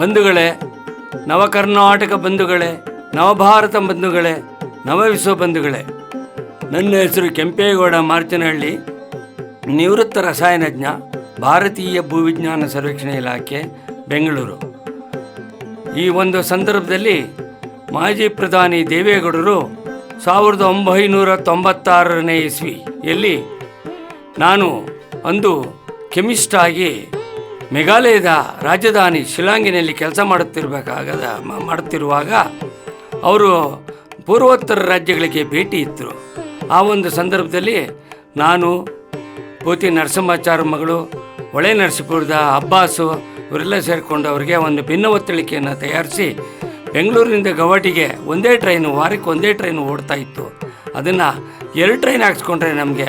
ಬಂಧುಗಳೇ, ನವಕರ್ನಾಟಕ ಬಂಧುಗಳೇ, ನವಭಾರತ ಬಂಧುಗಳೇ, ನವವಿಶ್ವ ಬಂಧುಗಳೇ, ನನ್ನ ಹೆಸರು ಕೆಂಪೇಗೌಡ ಮಾರ್ಚನಹಳ್ಳಿ, ನಿವೃತ್ತ ರಸಾಯನಜ್ಞ, ಭಾರತೀಯ ಭೂವಿಜ್ಞಾನ ಸರ್ವೇಕ್ಷಣೆ ಇಲಾಖೆ, ಬೆಂಗಳೂರು. ಈ ಒಂದು ಸಂದರ್ಭದಲ್ಲಿ ಮಾಜಿ ಪ್ರಧಾನಿ ದೇವೇಗೌಡರು 1996ನೇ ಇಸ್ವಿಯಲ್ಲಿ ನಾನು ಅಂದು ಕೆಮಿಸ್ಟ್ ಆಗಿ ಮೇಘಾಲಯದ ರಾಜಧಾನಿ ಶಿಲಾಂಗಿನಲ್ಲಿ ಕೆಲಸ ಮಾಡುತ್ತಿರುವಾಗ ಅವರು ಪೂರ್ವೋತ್ತರ ರಾಜ್ಯಗಳಿಗೆ ಭೇಟಿ ಇದ್ದರು. ಆ ಒಂದು ಸಂದರ್ಭದಲ್ಲಿ ನಾನು ಪೂತಿ ನರಸಿಂಹಾಚಾರ್ಯ ಮಗಳು ಹೊಳೆ ನರಸೀಪುರದ ಅಬ್ಬಾಸು ಇವರೆಲ್ಲ ಸೇರಿಕೊಂಡು ಅವರಿಗೆ ಒಂದು ಭಿನ್ನ ಒತ್ತಳಿಕೆಯನ್ನು ತಯಾರಿಸಿ ಬೆಂಗಳೂರಿನಿಂದ ಗೌಹಾಟಿಗೆ ವಾರಕ್ಕೆ ಒಂದೇ ಟ್ರೈನು ಓಡ್ತಾ ಇತ್ತು. ಅದನ್ನು 2 ಟ್ರೈನ್ ಹಾಕ್ಸ್ಕೊಂಡ್ರೆ ನಮಗೆ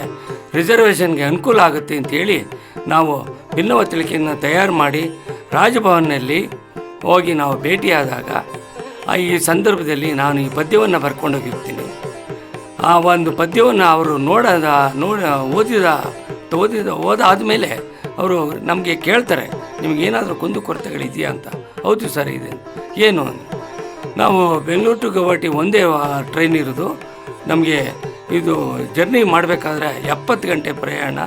ರಿಸರ್ವೇಷನ್ಗೆ ಅನುಕೂಲ ಆಗುತ್ತೆ ಅಂತೇಳಿ ನಾವು ಭಿನ್ನ ಒತ್ತಳಿಕೆಯನ್ನು ತಯಾರು ಮಾಡಿ ರಾಜಭವನಲ್ಲಿ ಹೋಗಿ ನಾವು ಭೇಟಿಯಾದಾಗ ಈ ಸಂದರ್ಭದಲ್ಲಿ ನಾನು ಈ ಪದ್ಯವನ್ನು ಬರ್ಕೊಂಡೋಗಿರ್ತೀನಿ. ಆ ಒಂದು ಪದ್ಯವನ್ನು ಅವರು ಓದಾದ ಮೇಲೆ ಅವರು ನಮಗೆ ಕೇಳ್ತಾರೆ, ನಿಮಗೇನಾದರೂ ಕುಂದುಕೊರತೆಗಳಿದೆಯಾ ಅಂತ. ಹೌದು ಸರ್ ಇದೆ. ಏನು? ನಾವು ಬೆಂಗಳೂರು ಟು ಗೌಹಾಟಿ ಒಂದೇ ಟ್ರೈನ್ ಇರೋದು, ನಮಗೆ ಇದು ಜರ್ನಿ ಮಾಡಬೇಕಾದ್ರೆ 70 ಗಂಟೆ ಪ್ರಯಾಣ,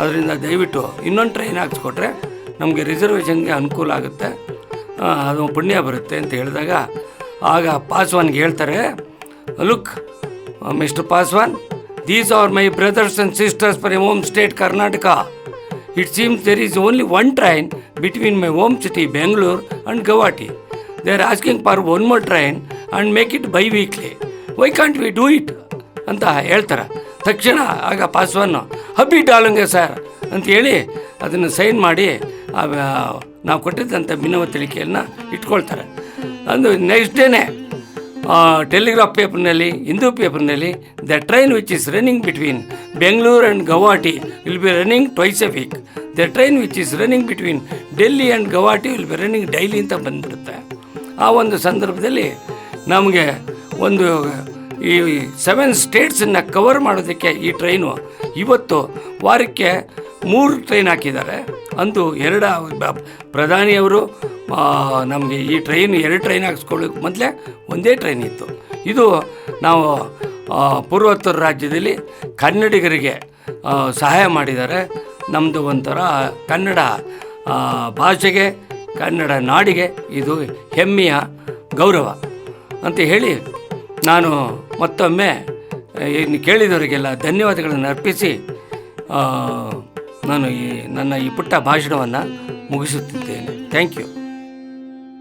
ಅದರಿಂದ ದಯವಿಟ್ಟು ಇನ್ನೊಂದು ಟ್ರೈನ್ ಹಾಕ್ಸ್ಕೊಟ್ರೆ ನಮಗೆ ರಿಸರ್ವೇಷನ್ಗೆ ಅನುಕೂಲ ಆಗುತ್ತೆ, ಅದು ಪುಣ್ಯ ಬರುತ್ತೆ ಅಂತ ಹೇಳಿದಾಗ ಆಗ ಪಾಸ್ವಾನ್ಗೆ ಹೇಳ್ತಾರೆ, look mister Paswan, these are my brothers and sisters for my home state Karnataka. It seems there is only one train between my home city Bangalore and Guwahati. They are asking for one more train and make it bi-weekly. Why can't we do it? ಅಂತ ಹೇಳ್ತಾರೆ. ತಕ್ಷಣ ಆಗ ಪಾಸ್ವಾನು ಹಬ್ಬಿ ಡಾಲಂಗೆ sir ಅಂತ ಹೇಳಿ ಅದನ್ನು sign ಮಾಡಿ ನಾವು ಕೊಟ್ಟಿದ್ದಂಥ ಭಿನ್ನವ ತಿಳಿಕೆಯನ್ನು ಇಟ್ಕೊಳ್ತಾರೆ. ಅಂದು ನೆಕ್ಸ್ಟ್ ಡೇನೇ ಟೆಲಿಗ್ರಾಫ್ ಪೇಪರ್ನಲ್ಲಿ, ಹಿಂದೂ ಪೇಪರ್ನಲ್ಲಿ, the train which is running between Bengaluru and Guwahati will be running twice a week. The train which is running between Delhi and Guwahati will be running daily ಅಂತ ಬಂದುಬಿಡುತ್ತೆ. ಆ ಒಂದು ಸಂದರ್ಭದಲ್ಲಿ ನಮಗೆ ಒಂದು ಈ 7 ಸ್ಟೇಟ್ಸನ್ನು ಕವರ್ ಮಾಡೋದಕ್ಕೆ ಈ ಟ್ರೈನು ಇವತ್ತು ವಾರಕ್ಕೆ 3 ಟ್ರೈನ್ ಹಾಕಿದ್ದಾರೆ. ಅಂದು ಪ್ರಧಾನಿಯವರು ನಮಗೆ ಈ ಟ್ರೈನ್ 2 ಟ್ರೈನ್ ಹಾಕ್ಸ್ಕೊಳ್ಳೋಕೆ ಮೊದಲೇ ಒಂದೇ ಟ್ರೈನ್ ಇತ್ತು. ಇದು ನಾವು ಪೂರ್ವೋತ್ತರ ರಾಜ್ಯದಲ್ಲಿ ಕನ್ನಡಿಗರಿಗೆ ಸಹಾಯ ಮಾಡಿದ್ದಾರೆ. ನಮ್ಮದು ಒಂಥರ ಕನ್ನಡ ಭಾಷೆಗೆ, ಕನ್ನಡ ನಾಡಿಗೆ ಇದು ಹೆಮ್ಮೆಯ ಗೌರವ ಅಂತ ಹೇಳಿ ನಾನು ಮತ್ತೊಮ್ಮೆ ಇನ್ನು ಕೇಳಿದವರಿಗೆಲ್ಲ ಧನ್ಯವಾದಗಳನ್ನು ಅರ್ಪಿಸಿ ನಾನು ನನ್ನ ಈ ಪುಟ್ಟ ಭಾಷಣವನ್ನು ಮುಗಿಸುತ್ತಿದ್ದೇನೆ. Thank you.